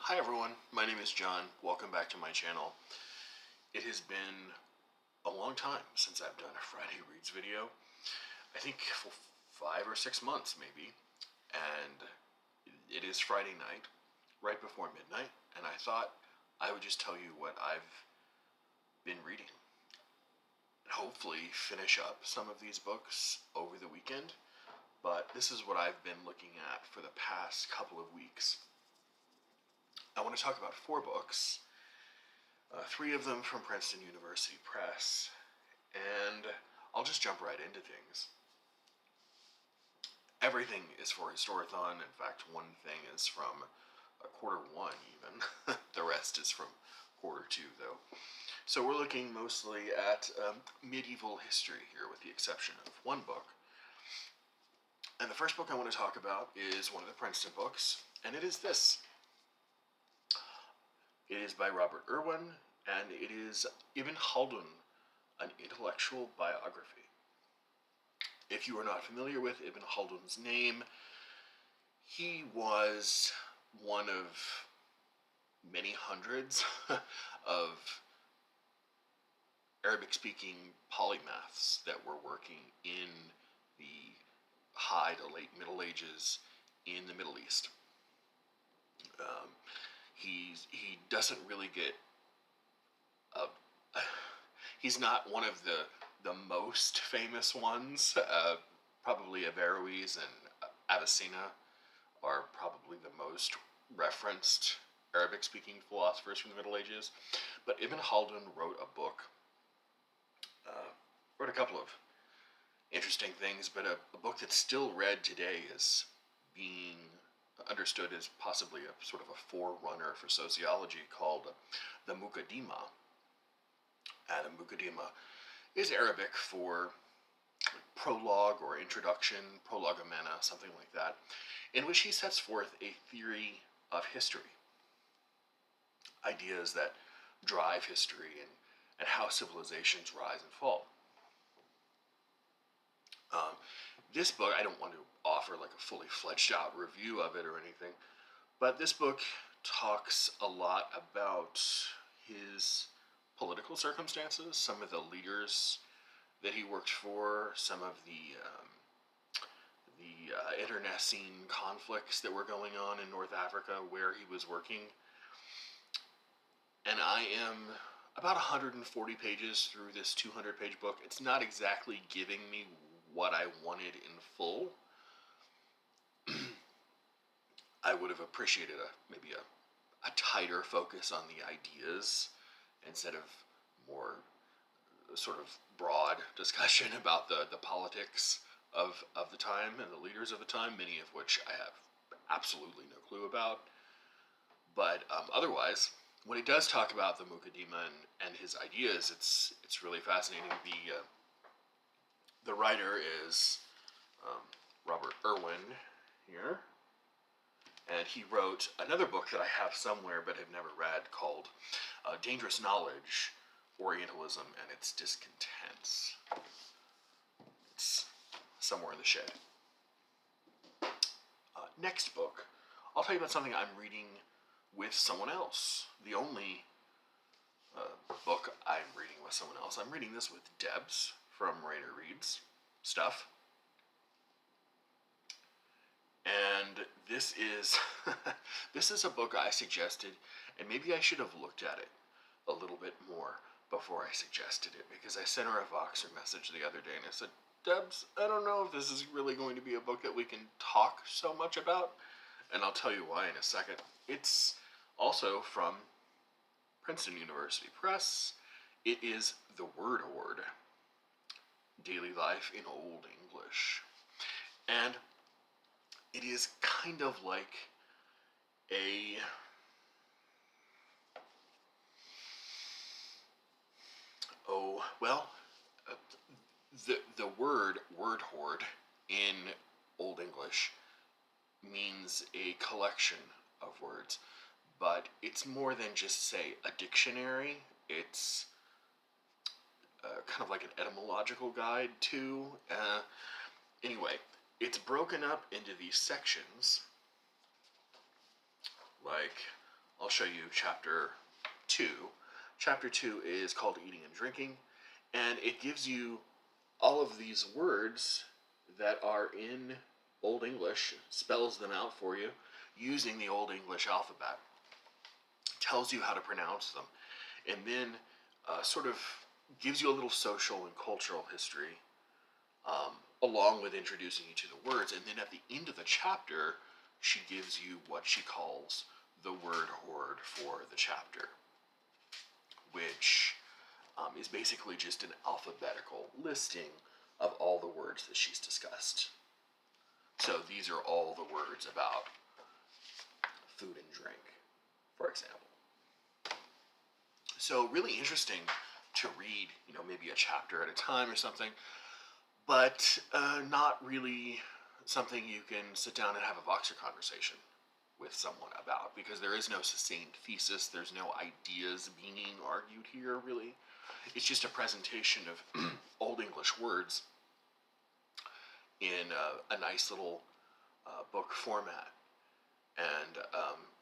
Hi everyone, my name is John. Welcome back to my channel. It has been a long time since I've done a Friday Reads video. I think for 5 or 6 months maybe. And it is Friday night, right before midnight, and I thought I would just tell you what I've been reading. And hopefully finish up some of these books over the weekend. But this is what I've been looking at for the past couple of weeks. I want to talk about 4 books, 3 of them from Princeton University Press, and I'll just jump right into things. Everything is for Historathon. In fact, one thing is from Q1 even. The rest is from Q2 though. So we're looking mostly at medieval history here with the exception of one book. And the first book I want to talk about is one of the Princeton books, and it is this. It is by Robert Irwin, and it is Ibn Khaldun, an intellectual biography. If you are not familiar with Ibn Khaldun's name, he was one of many hundreds of Arabic-speaking polymaths that were working in the high to late Middle Ages in the Middle East. He doesn't really get he's not one of the most famous ones. Probably Averroes and Avicenna are probably the most referenced Arabic-speaking philosophers from the Middle Ages. But Ibn Khaldun wrote wrote a couple of interesting things, but a book that's still read today is being understood as possibly a sort of a forerunner for sociology called the Muqaddimah. And a Muqaddimah is Arabic for prologue or introduction, prolegomena, something like that, in which he sets forth a theory of history. Ideas that drive history and how civilizations rise and fall. This book, I don't want to offer like a fully fledged out review of it or anything, but this book talks a lot about his political circumstances, some of the leaders that he worked for, some of the internecine conflicts that were going on in North Africa where he was working. And I am about 140 pages through this 200-page book. It's not exactly giving me what I wanted in full. I would have appreciated maybe a tighter focus on the ideas instead of more sort of broad discussion about the politics of the time and the leaders of the time, many of which I have absolutely no clue about. But otherwise, when he does talk about the Muqaddimah and his ideas, it's really fascinating. The writer is Robert Irwin here, and he wrote another book that I have somewhere but have never read called Dangerous Knowledge, Orientalism and Its Discontents. It's somewhere in the shed. Next book, I'll tell you about something I'm reading with someone else. The only book I'm reading with someone else. I'm reading this with Debs from Rainer Reads Stuff. And this is this is a book I suggested, and maybe I should have looked at it a little bit more before I suggested it, because I sent her a Voxer message the other day and I said, Debs, I don't know if this is really going to be a book that we can talk so much about, and I'll tell you why in a second. It's also from Princeton University Press. It is the Word Horde, Daily Life in Old English. And it is kind of like a the word Word Horde in Old English means a collection of words, but it's more than just, say, a dictionary. It's kind of like an etymological guide too. Anyway, it's broken up into these sections, like I'll show you chapter 2. Chapter 2 is called Eating and Drinking, and it gives you all of these words that are in Old English, spells them out for you using the Old English alphabet, tells you how to pronounce them, and then sort of gives you a little social and cultural history along with introducing you to the words. And then at the end of the chapter, she gives you what she calls the Word Horde for the chapter, which is basically just an alphabetical listing of all the words that she's discussed. So these are all the words about food and drink, for example. So really interesting to read, maybe a chapter at a time or something, but not really something you can sit down and have a Voxer conversation with someone about, because there is no sustained thesis, there's no ideas being argued here, really. It's just a presentation of Old English words in a nice little book format. And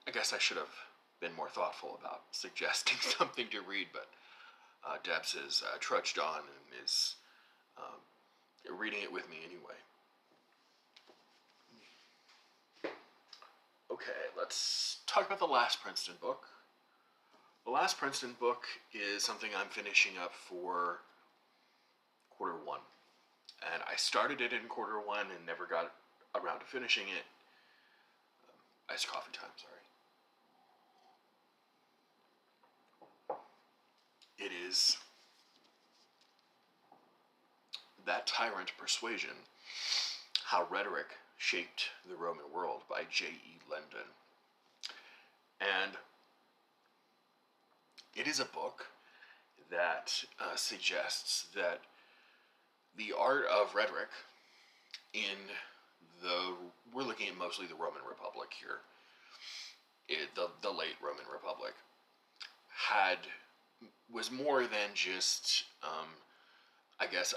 I guess I should have been more thoughtful about suggesting something to read, but Debs has trudged on and is reading it with me anyway. Okay, let's talk about the Last Princeton book. The Last Princeton book is something I'm finishing up for quarter one. And I started it in quarter one and never got around to finishing it. Iced coffee time, sorry. It is That Tyrant Persuasion, How Rhetoric Shaped the Roman World by J.E. Lendon. And it is a book that suggests that the art of rhetoric in we're looking at mostly the Roman Republic here, the late Roman Republic, was more than just, I guess,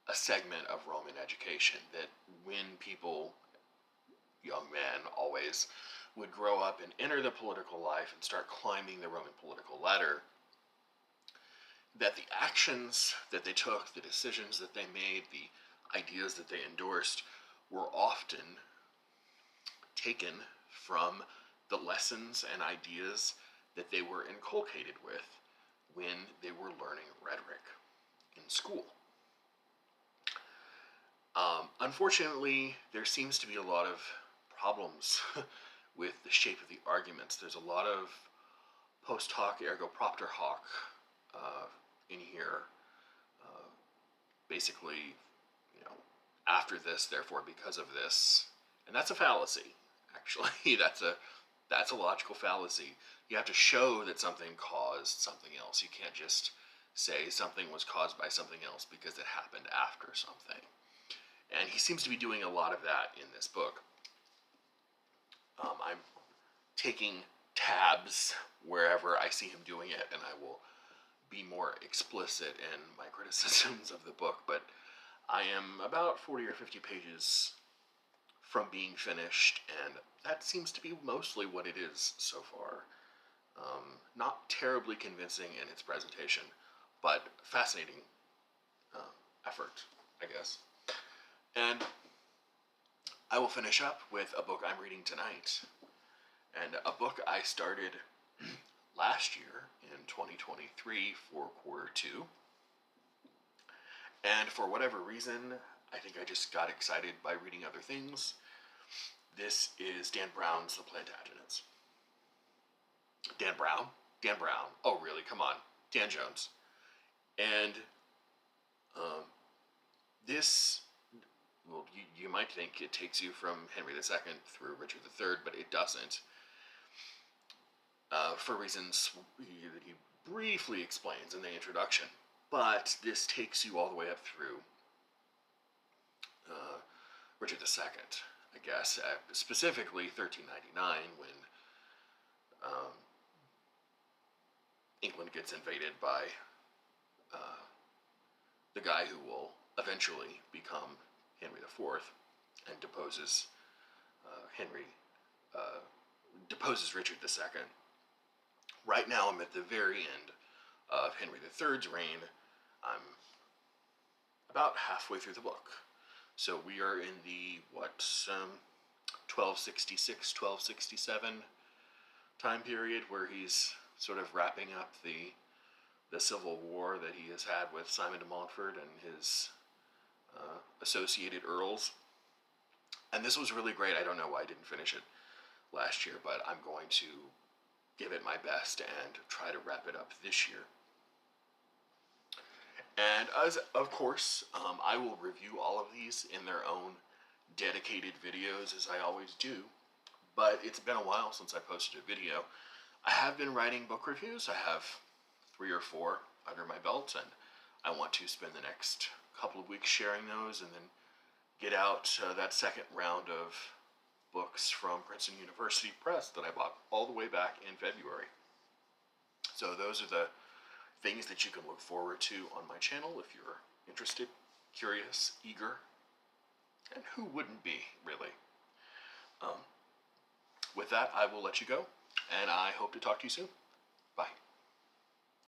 a segment of Roman education. That when people, young men always, would grow up and enter the political life and start climbing the Roman political ladder, that the actions that they took, the decisions that they made, the ideas that they endorsed were often taken from the lessons and ideas that they were inculcated with when they were learning rhetoric in school. Unfortunately, there seems to be a lot of problems with the shape of the arguments. There's a lot of post hoc ergo propter hoc in here. Basically, after this, therefore, because of this, and that's a fallacy. Actually, that's a logical fallacy. You have to show that something caused something else. You can't just say something was caused by something else because it happened after something. And he seems to be doing a lot of that in this book. I'm taking tabs wherever I see him doing it, and I will be more explicit in my criticisms of the book. But I am about 40 or 50 pages from being finished, and that seems to be mostly what it is so far. Not terribly convincing in its presentation, but fascinating effort, I guess. And I will finish up with a book I'm reading tonight, and a book I started last year in 2023 for quarter two. And for whatever reason, I think I just got excited by reading other things. This is Dan Brown's The Plantagenets. Dan Brown? Dan Brown. Oh, really? Come on. Dan Jones. And this, well, you might think it takes you from Henry II through Richard III, but it doesn't. For reasons that he briefly explains in the introduction. But this takes you all the way up through Richard II, I guess, specifically 1399, when England gets invaded by the guy who will eventually become Henry IV and deposes opposes Richard II. Right now, I'm at the very end of Henry III's reign. I'm about halfway through the book. So we are in the, 1266, 1267 time period where he's sort of wrapping up the civil war that he has had with Simon de Montfort and his associated earls. And this was really great. I don't know why I didn't finish it last year, but I'm going to give it my best and try to wrap it up this year. And as of course, I will review all of these in their own dedicated videos, as I always do. But it's been a while since I posted a video. I have been writing book reviews. I have 3 or 4 under my belt, and I want to spend the next couple of weeks sharing those, and then get out that second round of books from Princeton University Press that I bought all the way back in February. So those are the things that you can look forward to on my channel if you're interested, curious, eager, and who wouldn't be, really? With that, I will let you go, and I hope to talk to you soon. Bye.